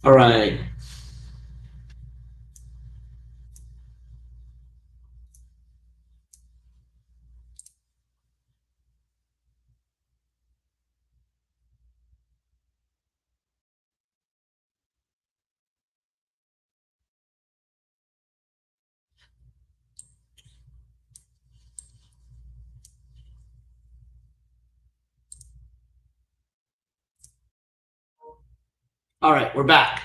All right. All right, we're back.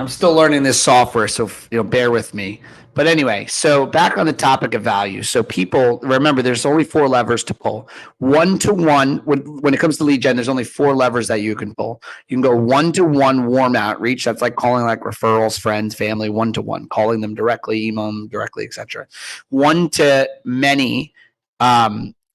I'm still learning this software, so bear with me. But anyway, so back on the topic of value. So people remember, there's only four levers to pull. One to one, when it comes to lead gen, there's only four levers that you can pull. You can go one to one warm outreach. That's like calling like referrals, friends, family, one to one, calling them directly, email them directly, etc. One to many,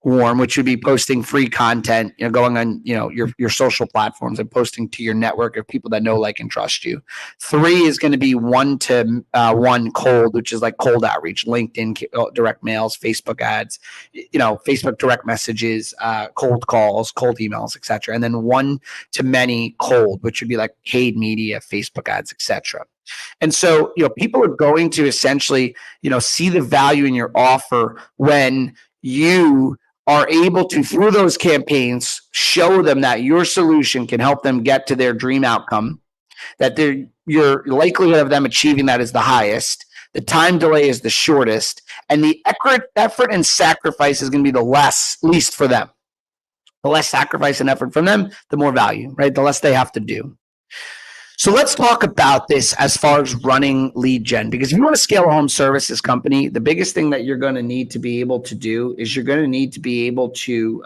warm, which would be posting free content, going on, your social platforms and posting to your network of people that know, like, and trust you. Three is going to be one to one cold, which is like cold outreach, LinkedIn direct mails, Facebook ads, Facebook direct messages, cold calls, cold emails, etc. And then one to many cold, which would be like paid media, Facebook ads, etc. And so, people are going to essentially, see the value in your offer when you are able to, through those campaigns, show them that your solution can help them get to their dream outcome, that your likelihood of them achieving that is the highest, the time delay is the shortest, and the effort and sacrifice is going to be the least for them. The less sacrifice and effort from them, the more value, right? The less they have to do. So let's talk about this as far as running lead gen, because if you want to scale a home services company, the biggest thing that you're going to need to be able to do is you're going to need to be able to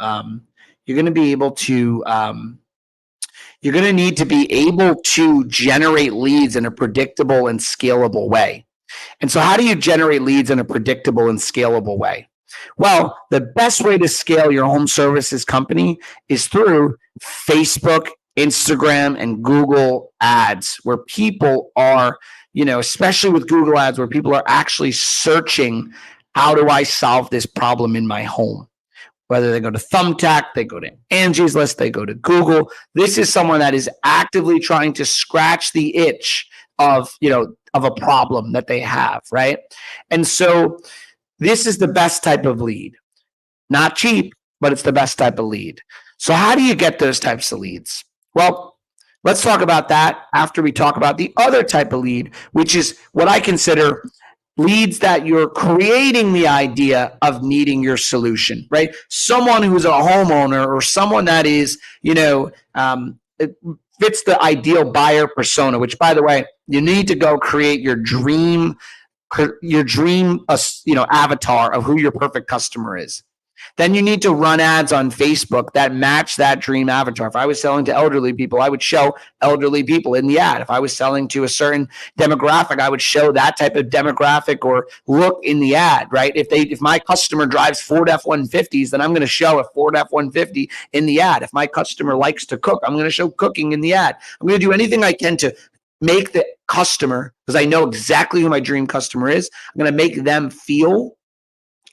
generate leads in a predictable and scalable way. And so how do you generate leads in a predictable and scalable way? Well, the best way to scale your home services company is through Facebook, Instagram, and Google ads, where people are, especially with Google ads, where people are actually searching, how do I solve this problem in my home? Whether they go to Thumbtack, they go to Angie's List, they go to Google. This is someone that is actively trying to scratch the itch of a problem that they have, right? And so this is the best type of lead. Not cheap, but it's the best type of lead. So how do you get those types of leads? Well, let's talk about that after we talk about the other type of lead, which is what I consider leads that you're creating the idea of needing your solution, right? Someone who's a homeowner or someone that is, it fits the ideal buyer persona, which, by the way, you need to go create your dream avatar of who your perfect customer is. Then you need to run ads on Facebook that match that dream avatar. If I was selling to elderly people, I would show elderly people in the ad. If I was selling to a certain demographic, I would show that type of demographic or look in the ad, right? If my customer drives Ford F-150s, then I'm going to show a Ford F-150 in the ad. If my customer likes to cook, I'm going to show cooking in the ad. I'm going to do anything I can to make the customer, because I know exactly who my dream customer is, I'm going to make them feel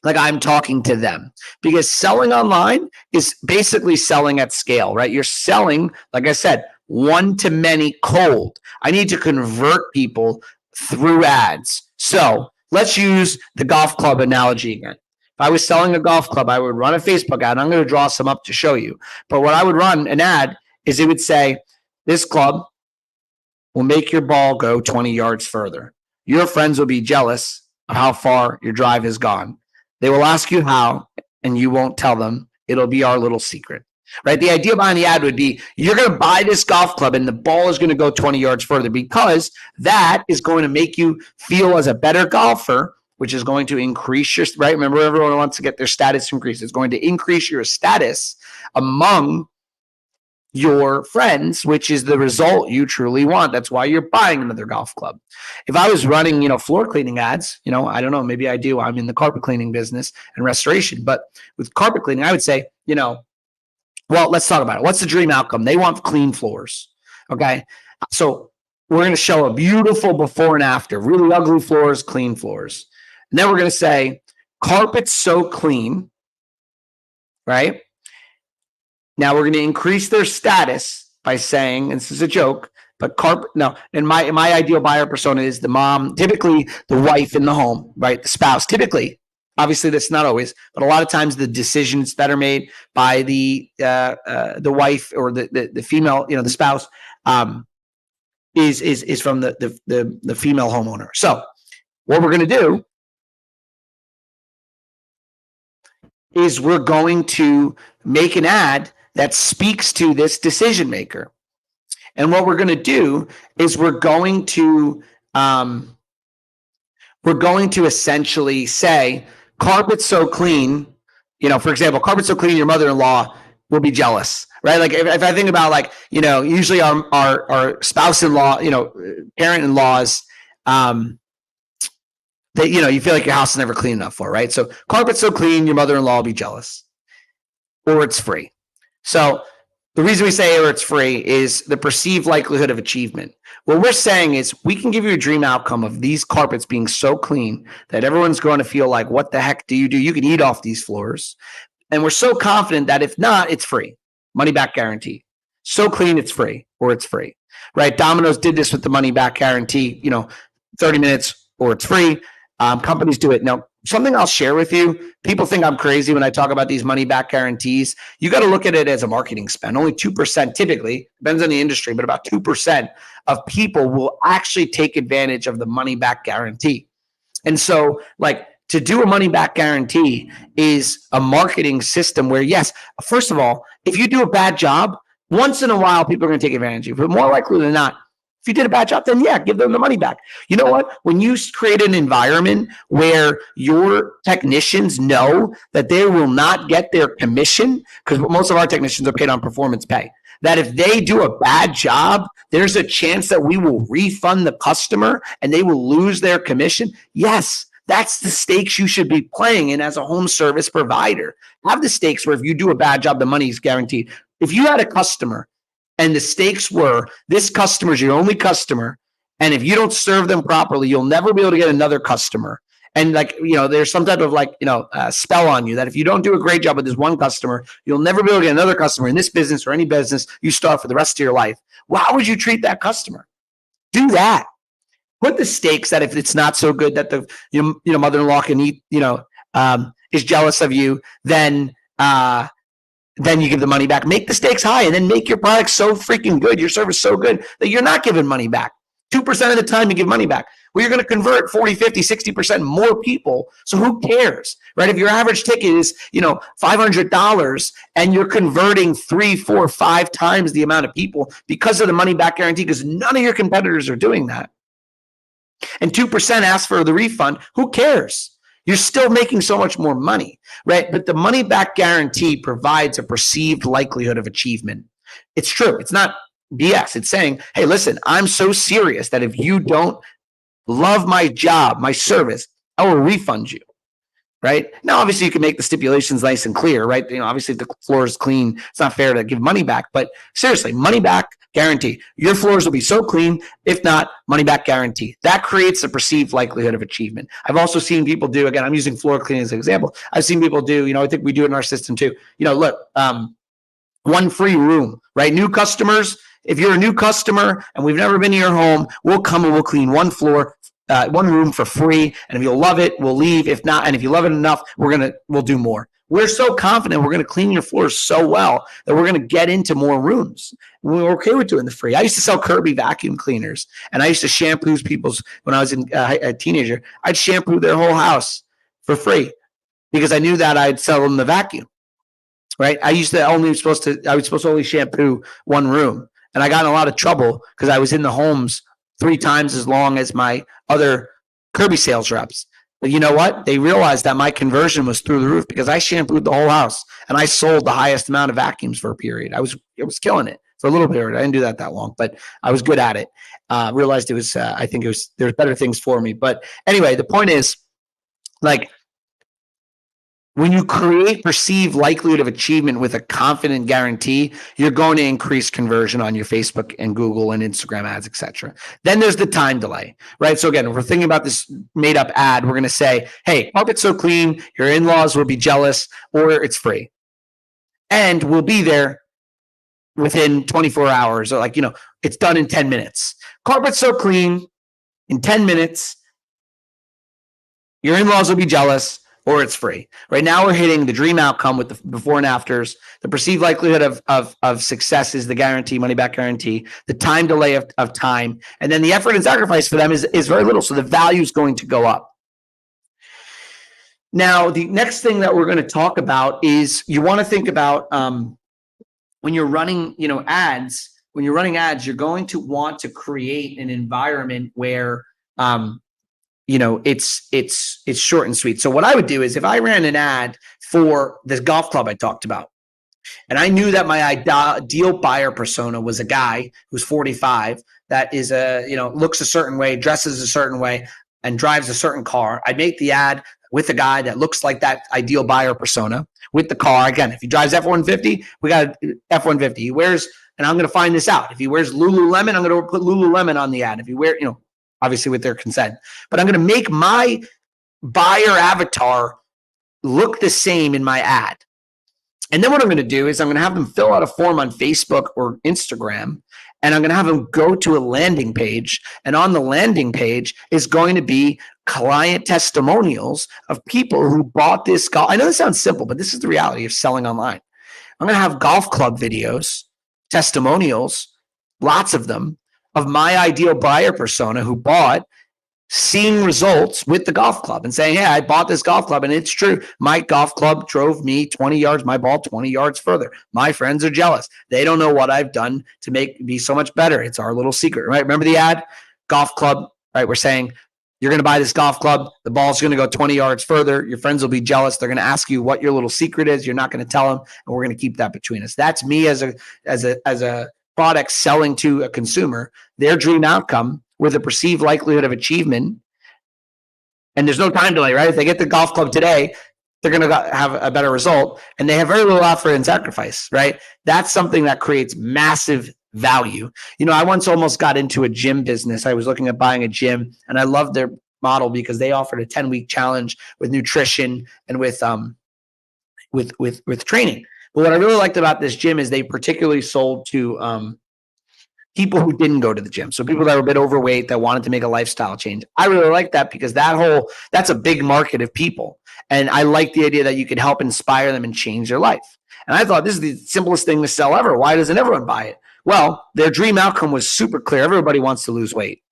like I'm talking to them, because selling online is basically selling at scale, right? You're selling, like I said, one to many cold. I need to convert people through ads. So let's use the golf club analogy again. If I was selling a golf club, I would run a Facebook ad. I'm going to draw some up to show you. But what I would run an ad is, it would say, this club will make your ball go 20 yards further. Your friends will be jealous of how far your drive has gone. They will ask you how, and you won't tell them. It'll be our little secret, right? The idea behind the ad would be, you're going to buy this golf club and the ball is going to go 20 yards further, because that is going to make you feel as a better golfer, which is going to increase your, right? Remember, everyone wants to get their status increased. It's going to increase your status among your friends, which is the result you truly want. That's why you're buying another golf club. If I was running, floor cleaning ads, I don't know, maybe I do. I'm in the carpet cleaning business and restoration, but with carpet cleaning, I would say, well, let's talk about it. What's the dream outcome? They want clean floors. Okay. So we're going to show a beautiful before and after, really ugly floors, clean floors. And then we're going to say, carpet's so clean, right? Now we're going to increase their status by saying, and this is a joke, but in my ideal buyer persona is the mom, typically the wife in the home, right? The spouse, typically. Obviously, that's not always, but a lot of times the decisions that are made by the wife or the female, the spouse, is from the female homeowner. So what we're going to do is we're going to make an ad that speaks to this decision maker. And what we're going to do is we're going to essentially say, carpet's so clean, for example, carpet's so clean, your mother-in-law will be jealous, right? Like if I think about usually our spouse-in-law, parent-in-laws, that, you feel like your house is never clean enough for, right? So carpet's so clean, your mother-in-law will be jealous, or it's free. So the reason we say or it's free is the perceived likelihood of achievement. What we're saying is we can give you a dream outcome of these carpets being so clean that everyone's going to feel like, what the heck do? You can eat off these floors. And we're so confident that if not, it's free. Money back guarantee. So clean, it's free, or it's free, right? Domino's did this with the money back guarantee, 30 minutes or it's free. Companies do it. Now, something I'll share with you, people think I'm crazy when I talk about these money back guarantees. You got to look at it as a marketing spend. Only 2% typically, depends on the industry, but about 2% of people will actually take advantage of the money back guarantee. And so to do a money back guarantee is a marketing system where, yes, first of all, if you do a bad job, once in a while, people are going to take advantage of you, but more likely than not, if you did a bad job, then yeah, give them the money back. You know what? When you create an environment where your technicians know that they will not get their commission, because most of our technicians are paid on performance pay, that if they do a bad job, there's a chance that we will refund the customer and they will lose their commission. Yes, that's the stakes you should be playing in as a home service provider. Have the stakes where if you do a bad job, the money is guaranteed. If you had a customer and the stakes were, this customer is your only customer, and if you don't serve them properly, you'll never be able to get another customer. And there's some type of spell on you that if you don't do a great job with this one customer, you'll never be able to get another customer in this business or any business you start for the rest of your life. Well, how would you treat that customer? Do that. Put the stakes that if it's not so good that the mother-in-law can eat, is jealous of you, then you give the money back. Make the stakes high and then make your product so freaking good, your service so good that you're not giving money back. 2% of the time you give money back. Well, you're going to convert 40, 50, 60% more people. So who cares, right? If your average ticket is, $500 and you're converting 3, 4, 5 times the amount of people because of the money back guarantee, because none of your competitors are doing that, and 2% ask for the refund, who cares? You're still making so much more money, right? But the money back guarantee provides a perceived likelihood of achievement. It's true. It's not BS. It's saying, hey, listen, I'm so serious that if you don't love my job, my service, I will refund you, right? Now, obviously, you can make the stipulations nice and clear, right? Obviously, if the floor is clean, it's not fair to give money back. But seriously, money back guarantee. Your floors will be so clean. If not, money back guarantee. That creates a perceived likelihood of achievement. I've also seen people do, again, I'm using floor cleaning as an example. I've seen people do, I think we do it in our system too. Look, one free room, right? New customers, if you're a new customer and we've never been to your home, we'll come and we'll clean one floor, one room for free. And if you'll love it, we'll leave. If not, and if you love it enough, we'll do more. We're so confident we're going to clean your floors so well that we're going to get into more rooms. We're okay with doing the free. I used to sell Kirby vacuum cleaners, and I used to shampoo people's, when I was a teenager, I'd shampoo their whole house for free because I knew that I'd sell them the vacuum, right? I was supposed to only shampoo one room, and I got in a lot of trouble because I was in the homes 3 times as long as my other Kirby sales reps. But you know what? They realized that my conversion was through the roof because I shampooed the whole house and I sold the highest amount of vacuums for a period. I was killing it for a little period. I didn't do that long, but I was good at it. Realized it was, there's better things for me. But anyway, the point is, when you create perceived likelihood of achievement with a confident guarantee, you're going to increase conversion on your Facebook and Google and Instagram ads, etc. Then there's the time delay, right? So again, if we're thinking about this made up ad, we're going to say, hey, carpet's so clean, your in-laws will be jealous, or it's free. And we'll be there within 24 hours, or like, it's done in 10 minutes. Carpet's so clean in 10 minutes, your in-laws will be jealous, or it's free. Right now, we're hitting the dream outcome with the before and afters. The perceived likelihood of success is the guarantee, money back guarantee, the time delay of time, and then the effort and sacrifice for them is very little. So the value is going to go up. Now, the next thing that we're going to talk about is you want to think about when you're running, ads. When you're running ads, you're going to want to create an environment where it's short and sweet. So what I would do is if I ran an ad for this golf club I talked about, and I knew that my ideal buyer persona was a guy who's 45 that is looks a certain way, dresses a certain way, and drives a certain car, I'd make the ad with a guy that looks like that ideal buyer persona with the car. Again, if he drives F-150, we got F-150. He wears, and I'm going to find this out. If he wears Lululemon, I'm going to put Lululemon on the ad. If he wear, obviously with their consent, but I'm going to make my buyer avatar look the same in my ad. And then what I'm going to do is I'm going to have them fill out a form on Facebook or Instagram, and I'm going to have them go to a landing page. And on the landing page is going to be client testimonials of people who bought this golf. I know this sounds simple, but this is the reality of selling online. I'm going to have golf club videos, testimonials, lots of them, of my ideal buyer persona who bought, seeing results with the golf club and saying, hey, I bought this golf club and it's true. My golf club drove me 20 yards, my ball 20 yards further. My friends are jealous. They don't know what I've done to make me so much better. It's our little secret, right? Remember the ad? Golf club, right? We're saying you're going to buy this golf club. The ball's going to go 20 yards further. Your friends will be jealous. They're going to ask you what your little secret is. You're not going to tell them, and we're going to keep that between us. That's me as a product selling to a consumer, their dream outcome with a perceived likelihood of achievement. And there's no time delay, right? If they get the golf club today, they're going to have a better result, and they have very little effort and sacrifice, right? That's something that creates massive value. I once almost got into a gym business. I was looking at buying a gym, and I loved their model because they offered a 10-week challenge with nutrition and with training. But what I really liked about this gym is they particularly sold to people who didn't go to the gym. So people that were a bit overweight that wanted to make a lifestyle change. I really like that because that's a big market of people. And I like the idea that you could help inspire them and change their life. And I thought this is the simplest thing to sell ever. Why doesn't everyone buy it? Well, their dream outcome was super clear. Everybody wants to lose weight.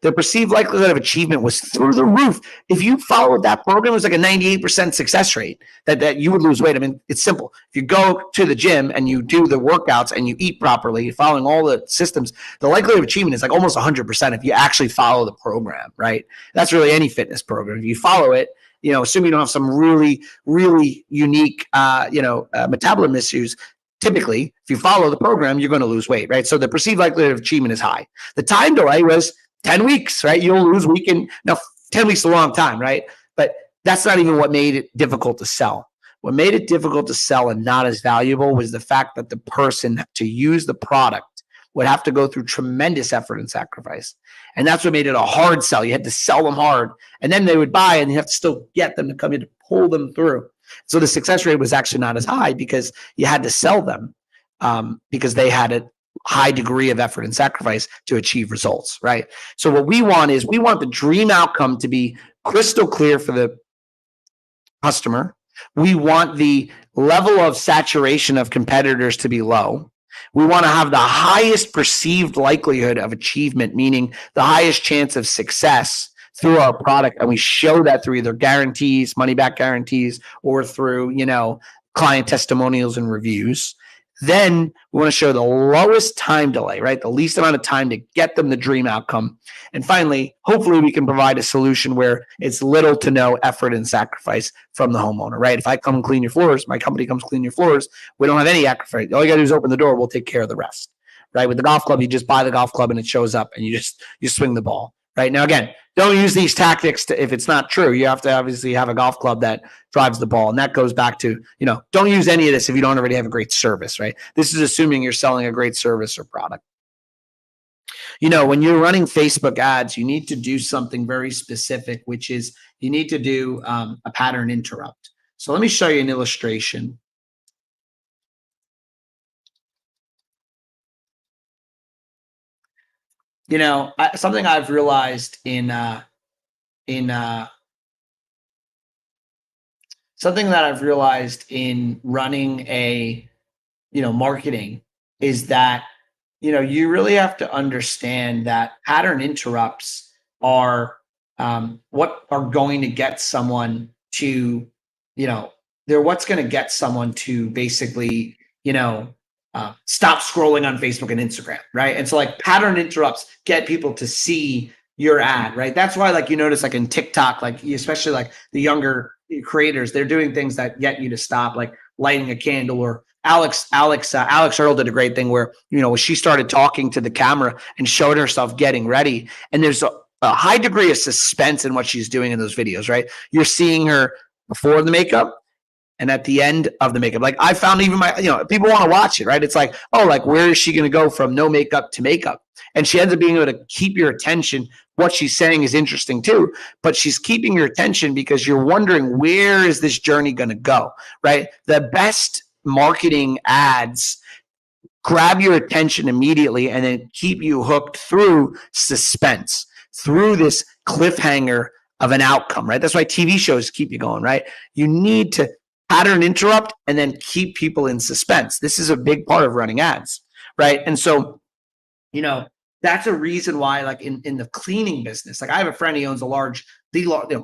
Their perceived likelihood of achievement was through the roof. If you followed that program, it was like a 98% success rate that you would lose weight. I mean, it's simple. If you go to the gym and you do the workouts and you eat properly, following all the systems, the likelihood of achievement is like almost 100% if you actually follow the program, right? That's really any fitness program. If you follow it, assuming you don't have some really, really unique, metabolism issues, typically, if you follow the program, you're going to lose weight, right? So the perceived likelihood of achievement is high. The time delay was 10 weeks, right? You'll lose weekend. Now, 10 weeks is a long time, right? But that's not even what made it difficult to sell. What made it difficult to sell and not as valuable was the fact that the person to use the product would have to go through tremendous effort and sacrifice. And that's what made it a hard sell. You had to sell them hard, and then they would buy, and you have to still get them to come in to pull them through. So the success rate was actually not as high because you had to sell them because they had a high degree of effort and sacrifice to achieve results, right? So what we want the dream outcome to be crystal clear for the customer. We want the level of saturation of competitors to be low. We want to have the highest perceived likelihood of achievement, meaning the highest chance of success through our product. And we show that through either guarantees, money back guarantees, or through, client testimonials and reviews. Then we want to show the lowest time delay, right? The least amount of time to get them the dream outcome. And finally, hopefully we can provide a solution where it's little to no effort and sacrifice from the homeowner, right? If I come and clean your floors, my company comes clean your floors, we don't have any sacrifice. All you got to do is open the door. We'll take care of the rest, right? With the golf club, you just buy the golf club and it shows up and you swing the ball, right? Now, again, don't use these tactics if it's not true. You have to obviously have a golf club that drives the ball. And that goes back to, don't use any of this if you don't already have a great service, right? This is assuming you're selling a great service or product. When you're running Facebook ads, you need to do something very specific, which is you need to do a pattern interrupt. So let me show you an illustration. something I've realized something that I've realized in running a, marketing is that, you really have to understand that pattern interrupts are what are going to get someone to, they're what's going to get someone to basically, stop scrolling on Facebook and Instagram, right? And so like pattern interrupts get people to see your ad, right? That's why like you notice like in TikTok, like especially like the younger creators, they're doing things that get you to stop, like lighting a candle. Or Alex Earl did a great thing where, she started talking to the camera and showed herself getting ready. And there's a high degree of suspense in what she's doing in those videos, right? You're seeing her before the makeup and at the end of the makeup. Like I found even people want to watch it, right? It's like, oh, like where is she going to go from no makeup to makeup? And she ends up being able to keep your attention. What she's saying is interesting too, but she's keeping your attention because you're wondering, where is this journey going to go, right? The best marketing ads grab your attention immediately and then keep you hooked through suspense, through this cliffhanger of an outcome, right? That's why TV shows keep you going, right? You need to pattern interrupt and then keep people in suspense. This is a big part of running ads, right? And so, that's a reason why, like in the cleaning business, like I have a friend, he owns the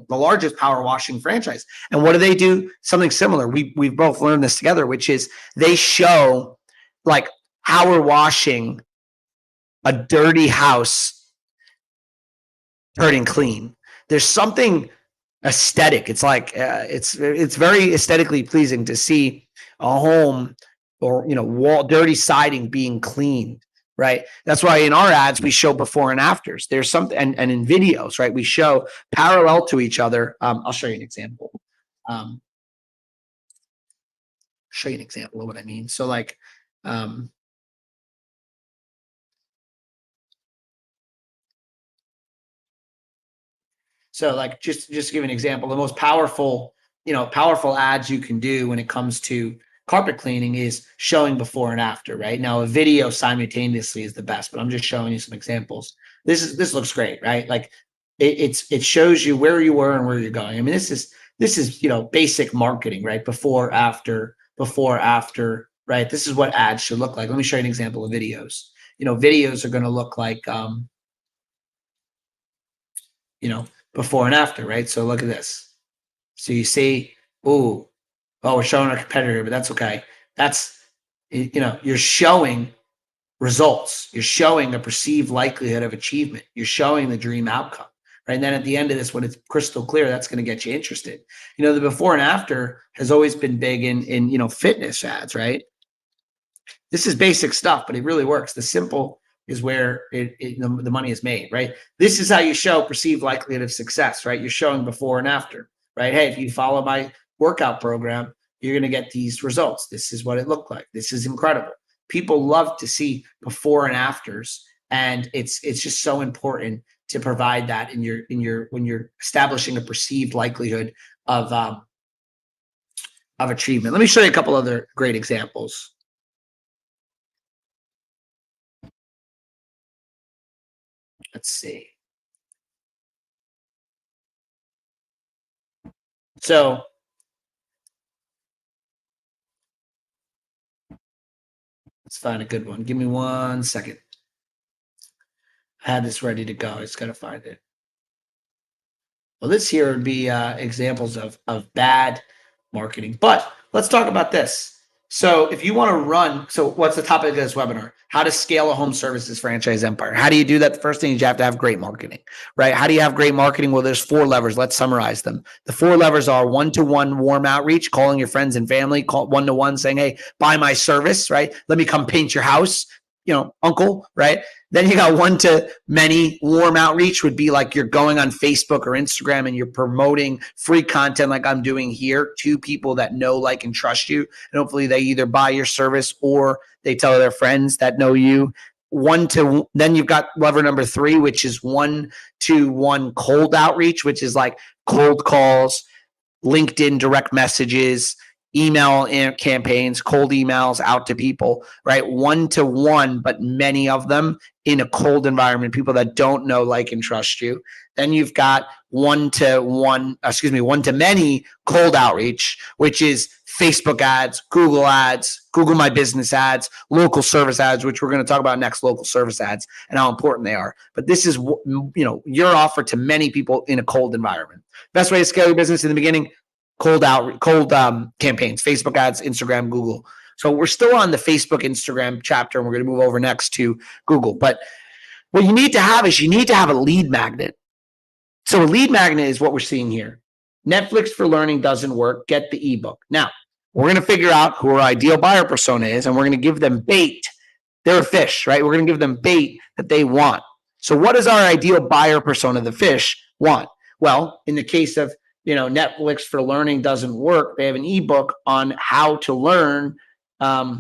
largest power washing franchise. And what do? Something similar. We've both learned this together, which is they show like power washing a dirty house turning clean. There's something aesthetic. It's like it's very aesthetically pleasing to see a home or dirty siding being cleaned, right? That's why in our ads we show before and afters. There's something, and in videos, right, we show parallel to each other. I'll show you an example. Show you an example of what I mean. So like just to give an example, the most powerful ads you can do when it comes to carpet cleaning is showing before and after, right? Now a video simultaneously is the best, but I'm just showing you some examples. This looks great, right? Like it shows you where you were and where you're going. I mean, this is basic marketing, right? Before, after, right? This is what ads should look like. Let me show you an example of videos. Videos are going to look like before and after, right? So look at this. So you see, oh, we're showing our competitor, but that's okay. That's, you're showing results. You're showing a perceived likelihood of achievement. You're showing the dream outcome, right? And then at the end of this, when it's crystal clear, that's going to get you interested. The before and after has always been big in fitness ads, right? This is basic stuff, but it really works. The simple is where the money is made, right? This is how you show perceived likelihood of success, right? You're showing before and after, right? Hey, if you follow my workout program, you're going to get these results. This is what it looked like. This is incredible. People love to see before and afters, and it's just so important to provide that when you're establishing a perceived likelihood of achievement. Let me show you a couple other great examples. Let's see. So let's find a good one. Give me 1 second. I had this ready to go. I just got to find it. Well, this here would be examples of bad marketing. But let's talk about this. So if you want to run, so what's the topic of this webinar? How to scale a home services franchise empire. How do you do that? The first thing is you have to have great marketing, right? How do you have great marketing? Well, there's 4 levers. Let's summarize them. The 4 levers are 1-to-1 warm outreach, calling your friends and family, call 1-to-1 saying, hey, buy my service, right? Let me come paint your house, uncle, right? Then you got 1-to-many warm outreach would be like you're going on Facebook or Instagram and you're promoting free content like I'm doing here to people that know, like, and trust you. And hopefully they either buy your service or they tell their friends that know you. Then you've got lever number 3, which is 1-to-1 cold outreach, which is like cold calls, LinkedIn direct messages, email campaigns, cold emails out to people, right? 1-to-1, but many of them in a cold environment, people that don't know, like, and trust you. Then you've got 1-to-many cold outreach, which is Facebook ads, Google My Business ads, local service ads, which we're going to talk about next, local service ads and how important they are. But this is, your offer to many people in a cold environment. Best way to scale your business in the beginning, cold campaigns, Facebook ads, Instagram, Google. So we're still on the Facebook, Instagram chapter, and we're going to move over next to Google. But what you need to have is you need to have a lead magnet. So a lead magnet is what we're seeing here. Netflix for Learning doesn't work. Get the ebook. Now, we're going to figure out who our ideal buyer persona is, and we're going to give them bait. They're a fish, right? We're going to give them bait that they want. So what does our ideal buyer persona, the fish, want? Well, in the case of, Netflix for Learning doesn't work, they have an ebook on how to learn a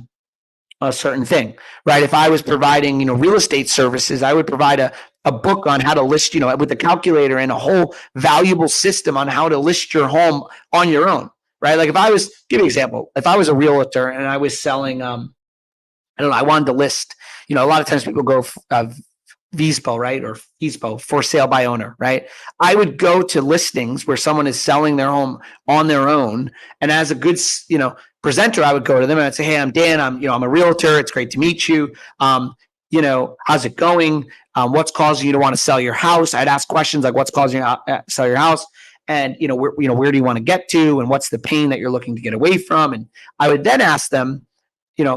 certain thing, right? If I was providing, real estate services, I would provide a book on how to list, with a calculator and a whole valuable system on how to list your home on your own, right? Like, if I was, give you an example, if I was a realtor and I was selling, I wanted to list, a lot of times people go VSPO, right? Or FSPO, for sale by owner, right? I would go to listings where someone is selling their home on their own. And as a good, presenter, I would go to them and I'd say, hey, I'm Dan. I'm a realtor. It's great to meet you. How's it going? What's causing you to want to sell your house? I'd ask questions like, what's causing you to sell your house? And, where do you want to get to? And what's the pain that you're looking to get away from? And I would then ask them,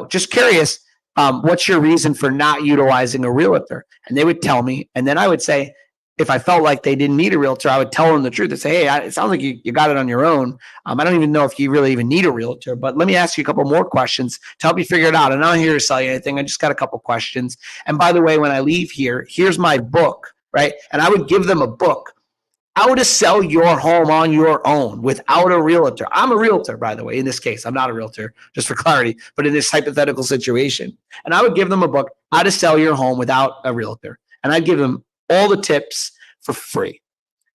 just curious, what's your reason for not utilizing a realtor? And they would tell me. And then I would say, if I felt like they didn't need a realtor, I would tell them the truth and say, hey, it sounds like you got it on your own. I don't even know if you really even need a realtor, but let me ask you a couple more questions to help you figure it out. I'm not here to sell you anything. I just got a couple questions. And by the way, when I leave here, here's my book, right? And I would give them a book, how to sell your home on your own without a realtor. I'm a realtor, by the way. In this case, I'm not a realtor, just for clarity, but in this hypothetical situation. And I would give them a book, how to sell your home without a realtor. And I'd give them all the tips for free.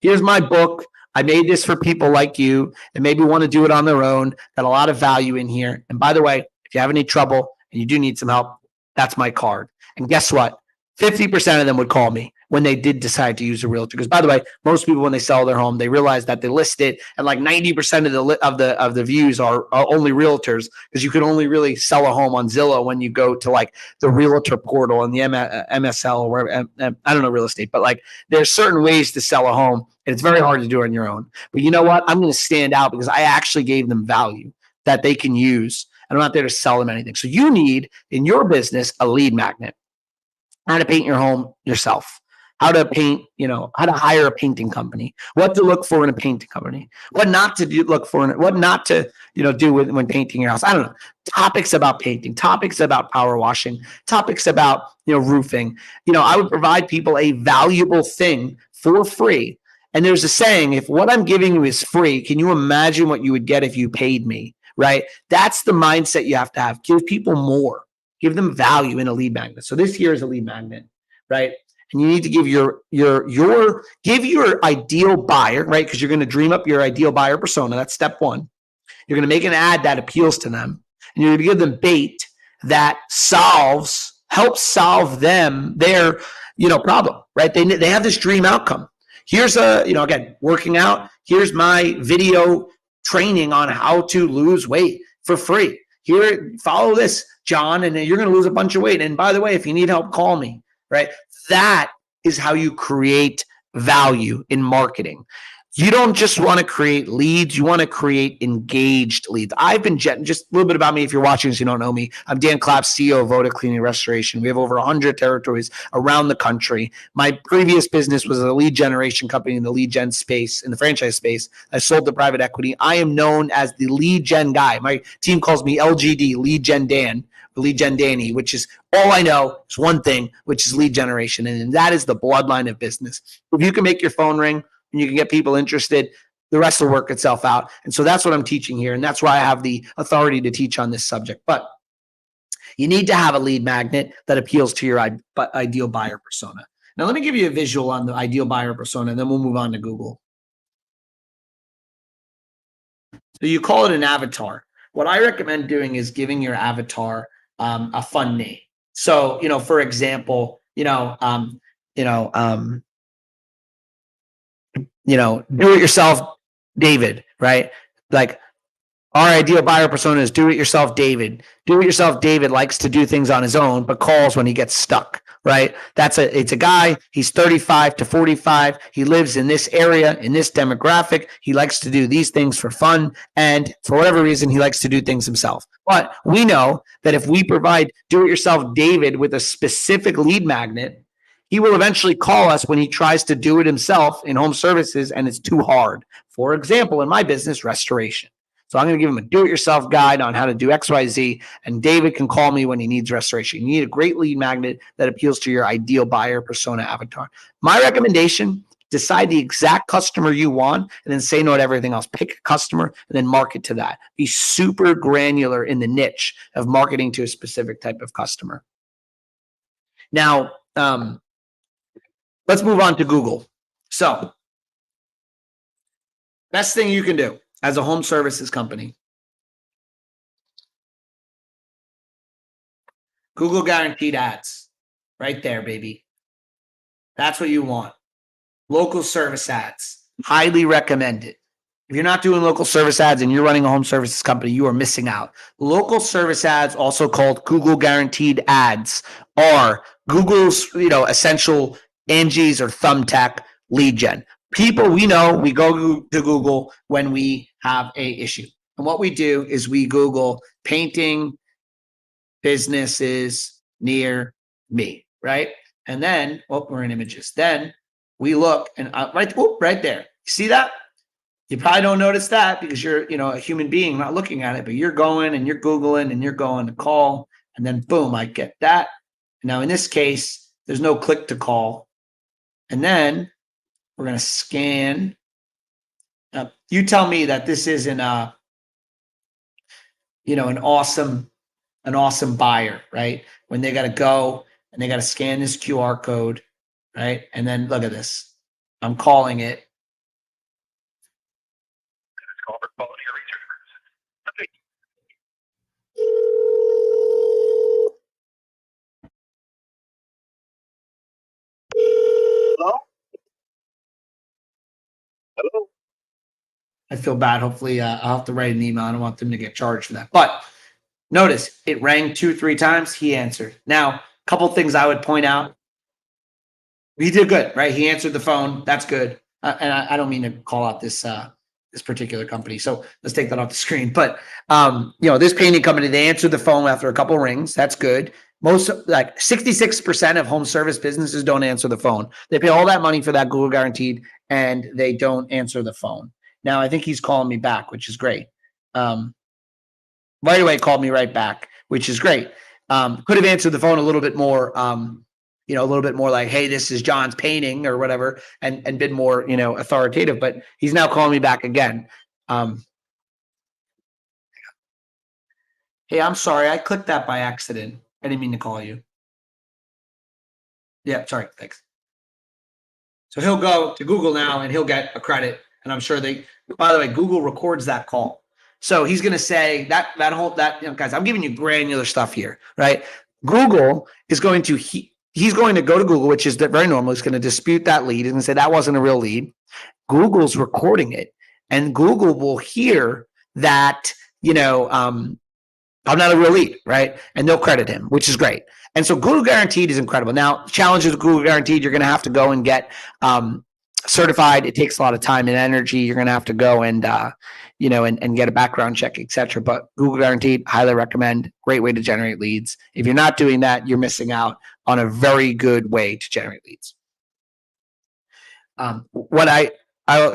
Here's my book. I made this for people like you that maybe want to do it on their own. Got a lot of value in here. And by the way, if you have any trouble and you do need some help, that's my card. And guess what? 50% of them would call me when they did decide to use a realtor. Because by the way, most people, when they sell their home, they realize that they list it, and like 90% of the views are only realtors, because you can only really sell a home on Zillow when you go to like the realtor portal and the MSL or wherever. I don't know real estate, but like there's certain ways to sell a home, and it's very hard to do it on your own. But you know what? I'm going to stand out because I actually gave them value that they can use. And I'm not there to sell them anything. So you need in your business a lead magnet. How to paint your home yourself, how to paint, how to hire a painting company, what to look for in a painting company, what not to do, look for, what not to, do when painting your house. I don't know. Topics about painting, topics about power washing, topics about, roofing. I would provide people a valuable thing for free. And there's a saying, if what I'm giving you is free, can you imagine what you would get if you paid me, right? That's the mindset you have to have. Give people more. Give them value in a lead magnet. So this here is a lead magnet, right? And you need to give your ideal buyer, right? Because you're going to dream up your ideal buyer persona. That's step one. You're going to make an ad that appeals to them, and you're going to give them bait that helps solve their problem, right? They have this dream outcome. Here's again, working out. Here's my video training on how to lose weight for free. Here, follow this, John, and you're going to lose a bunch of weight. And by the way, if you need help, call me, right? That is how you create value in marketing. You don't just want to create leads. You want to create engaged leads. I've been just a little bit about me. If you're watching this, you don't know me. I'm Dan Clapp, CEO of Voda Cleaning Restoration. We have over 100 territories around the country. My previous business was a lead generation company in the lead gen space, in the franchise space. I sold to private equity. I am known as the lead gen guy. My team calls me LGD, Lead Gen Dan, Lead Gen Danny, which is all I know is one thing, which is lead generation. And that is the bloodline of business. If you can make your phone ring, and you can get people interested, the rest will work itself out. And so that's what I'm teaching here. And that's why I have the authority to teach on this subject. But you need to have a lead magnet that appeals to your ideal buyer persona. Now, let me give you a visual on the ideal buyer persona, and then we'll move on to Google. So you call it an avatar, what I recommend doing is giving your avatar a fun name. So, for example, do it yourself, David, right? Like, our ideal buyer persona is do it yourself, David. Do it yourself, David likes to do things on his own, but calls when he gets stuck, right? It's a guy, he's 35 to 45. He lives in this area, in this demographic. He likes to do these things for fun. And for whatever reason, he likes to do things himself. But we know that if we provide do it yourself, David, with a specific lead magnet, he will eventually call us when he tries to do it himself in home services and it's too hard. For example, in my business, restoration. So I'm going to give him a do-it-yourself guide on how to do XYZ, and David can call me when he needs restoration. You need a great lead magnet that appeals to your ideal buyer persona avatar. My recommendation, decide the exact customer you want and then say no to everything else. Pick a customer and then market to that. Be super granular in the niche of marketing to a specific type of customer. Now, let's move on to Google. So, best thing you can do as a home services company, Google Guaranteed Ads, right there, baby. That's what you want. Local service ads, highly recommended. If you're not doing local service ads and you're running a home services company, you are missing out. Local service ads, also called Google Guaranteed Ads, are Google's, essential Angie's or Thumbtack lead gen. People we know, we go to Google when we have a issue. And what we do is we Google painting businesses near me, right? And then, we're in images. Then we look and right there. You see that? You probably don't notice that because you're, a human being not looking at it, but you're going and you're Googling and you're going to call. And then boom, I get that. Now in this case, there's no click to call. And then we're going to scan. You tell me that this isn't an awesome buyer, right? When they got to go and they got to scan this QR code, right? And then look at this. I'm calling it. Hello? Hello? I feel bad. Hopefully, I'll have to write an email. I don't want them to get charged for that. But notice it rang 2-3 times. He answered. Now, a couple things I would point out. He did good, right? He answered the phone. That's good. And I don't mean to call out this particular company. So let's take that off the screen. But this painting company, they answered the phone after a couple of rings. That's good. Most, like 66% of home service businesses don't answer the phone. They pay all that money for that Google Guaranteed and they don't answer the phone. Now I think he's calling me back, which is great. Right away called me right back, which is great. Could have answered the phone a little bit more, a little bit more like, hey, this is John's painting or whatever, and been more, authoritative, but he's now calling me back again. Hey, I'm sorry. I clicked that by accident. I didn't mean to call you. Yeah, sorry. Thanks. So he'll go to Google now and he'll get a credit. And I'm sure by the way, Google records that call. So he's going to say guys, I'm giving you granular stuff here, right? Google is going to, he's going to go to Google, which is very normal. He's going to dispute that lead and say that wasn't a real lead. Google's recording it and Google will hear that, I'm not a real lead, right? And they'll credit him, which is great. And so Google Guaranteed is incredible. Now, challenges with Google Guaranteed, you're going to have to go and get certified. It takes a lot of time and energy. You're going to have to go and, and get a background check, etc. But Google Guaranteed, highly recommend. Great way to generate leads. If you're not doing that, you're missing out on a very good way to generate leads. A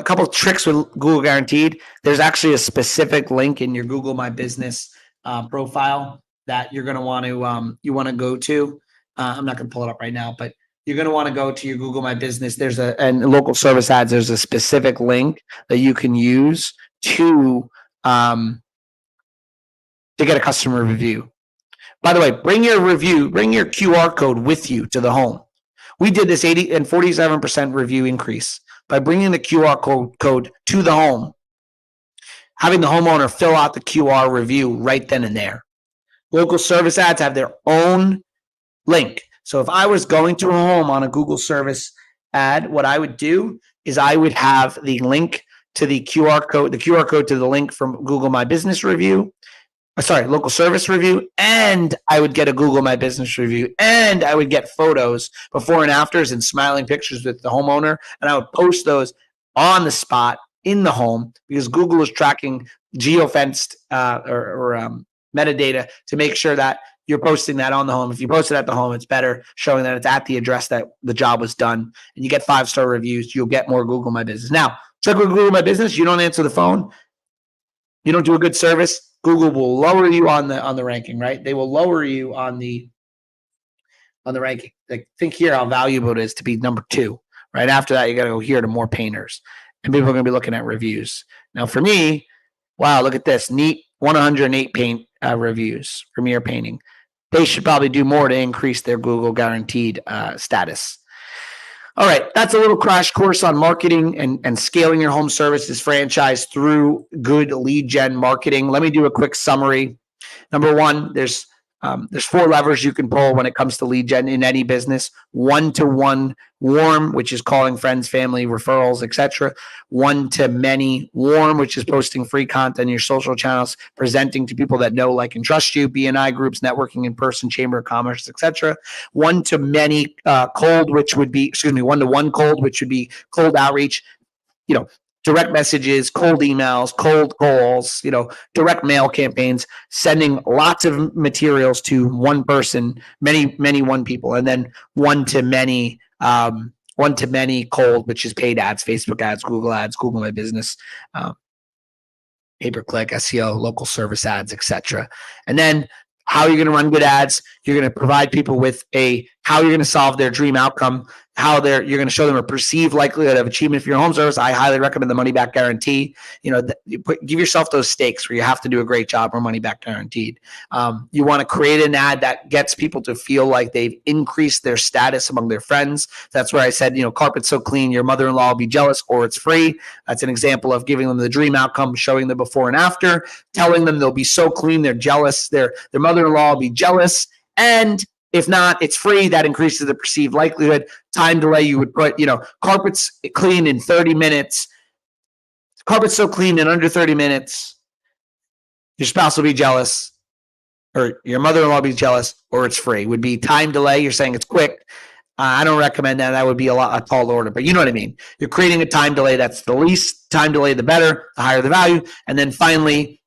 couple of tricks with Google Guaranteed. There's actually a specific link in your Google My Business profile that you're going to want to go to. I'm not going to pull it up right now, but you're going to want to go to your Google My Business. And local service ads, there's a specific link that you can use to get a customer review. By the way, bring your QR code with you to the home. We did this 80 and 47% review increase by bringing the QR code to the home. having the homeowner fill out the QR review right then and there. Local service ads have their own link. So if I was going to a home on a Google service ad, what I would do is I would have the link to the QR code to the link from Google My Business review. Local service review, and I would get a Google My Business review, and I would get photos before and afters and smiling pictures with the homeowner, and I would post those on the spot in the home because Google is tracking geofenced metadata to make sure that you're posting that on the home. If you post it at the home, it's better showing that it's at the address that the job was done, and you get 5-star reviews. You'll get more Google My Business. Now, check with Google My Business. You don't answer the phone. You don't do a good service. Google will lower you on the ranking, right? They will lower you on the ranking. Like, think here how valuable it is to be number 2. Right after that, you got to go here to more painters, and people are going to be looking at reviews. Now, for me, wow, look at this neat 108 paint reviews, Premier Painting. They should probably do more to increase their Google guaranteed status. All right, that's a little crash course on marketing and scaling your home services franchise through good lead gen marketing. Let me do a quick summary. Number 1, there's 4 levers you can pull when it comes to lead gen in any business. 1-to-1 warm, which is calling friends, family, referrals, etc. 1-to-many warm, which is posting free content in your social channels, presenting to people that know, like, and trust you, BNI groups, networking in person, chamber of commerce, etc. 1-to-many cold, which would be, 1-to-1 cold, which would be cold outreach, direct messages, cold emails, cold calls, direct mail campaigns, sending lots of materials to one person, many one people, and then 1-to-many cold, which is paid ads, Facebook ads, Google My Business, pay-per-click, SEO, local service ads, etc. And then how you're going to run good ads. You're going to provide people with how you're going to solve their dream outcome, you're going to show them a perceived likelihood of achievement for your home service. I highly recommend the money back guarantee. Give yourself those stakes where you have to do a great job or money back guaranteed. You want to create an ad that gets people to feel like they've increased their status among their friends. That's where I said, carpet's so clean, your mother-in-law will be jealous, or it's free. That's an example of giving them the dream outcome, showing the before and after, telling them they'll be so clean, they're jealous, their mother-in-law will be jealous. And if not, it's free. That increases the perceived likelihood. Time delay, you would put, carpet's clean in 30 minutes. Carpet's so clean in under 30 minutes. Your spouse will be jealous, or your mother-in-law will be jealous, or it's free. Would be time delay. You're saying it's quick. I don't recommend that. That would be a tall order, but you know what I mean. You're creating a time delay that's the least time delay, the better, the higher the value. And then finally,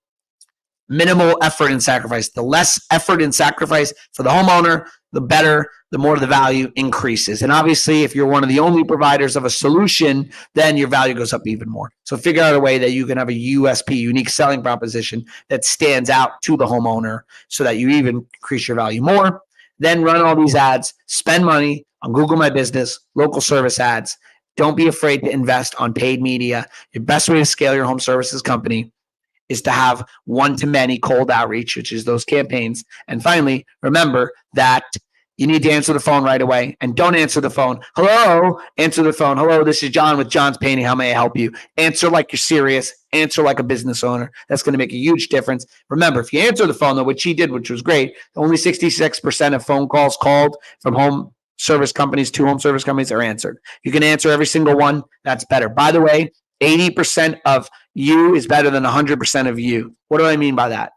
minimal effort and sacrifice. The less effort and sacrifice for the homeowner, the better, the more the value increases. And obviously, if you're one of the only providers of a solution, then your value goes up even more. So figure out a way that you can have a USP, unique selling proposition, that stands out to the homeowner so that you even increase your value more. Then run all these ads, spend money on Google My Business, local service ads. Don't be afraid to invest on paid media. Your best way to scale your home services company is to have 1-to-many cold outreach, which is those campaigns. And finally, remember that you need to answer the phone right away, and don't answer the phone. Hello, answer the phone. Hello, this is John with John's Painting. How may I help you? Answer like you're serious. Answer like a business owner. That's going to make a huge difference. Remember, if you answer the phone, though, which he did, which was great, only 66% of phone calls called from home service companies to home service companies are answered. You can answer every single one. That's better. By the way, 80% of you is better than 100% of you. What do I mean by that?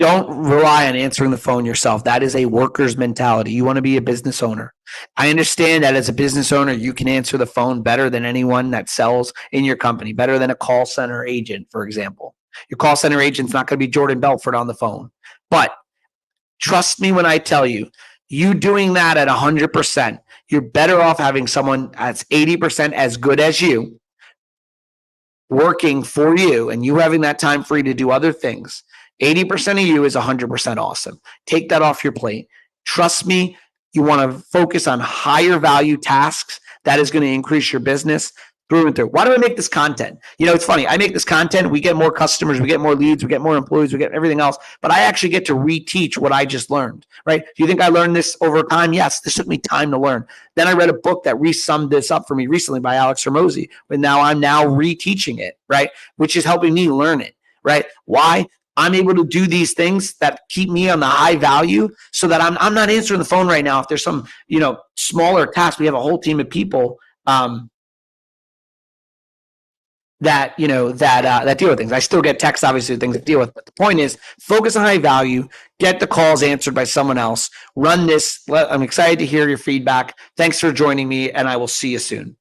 Don't rely on answering the phone yourself. That is a worker's mentality. You want to be a business owner. I understand that as a business owner, you can answer the phone better than anyone that sells in your company, better than a call center agent, for example. Your call center agent's not going to be Jordan Belfort on the phone. But trust me when I tell you, you doing that at 100%, you're better off having someone that's 80% as good as you working for you, and you having that time free to do other things. 80% of you is 100% awesome. Take that off your plate. Trust me, you want to focus on higher value tasks. That is going to increase your business. through and through. Why do I make this content? You know, it's funny. I make this content. We get more customers. We get more leads. We get more employees. We get everything else. But I actually get to reteach what I just learned, right? Do you think I learned this over time? Yes. This took me time to learn. Then I read a book that re-summed this up for me recently by Alex Hormozi. But now I'm reteaching it, right? Which is helping me learn it, right? Why? I'm able to do these things that keep me on the high value so that I'm not answering the phone right now. If there's some, smaller task, we have a whole team of people, that deal with things. I still get texts, obviously, things to deal with. But the point is, focus on high value, get the calls answered by someone else, run this. I'm excited to hear your feedback. Thanks for joining me, and I will see you soon.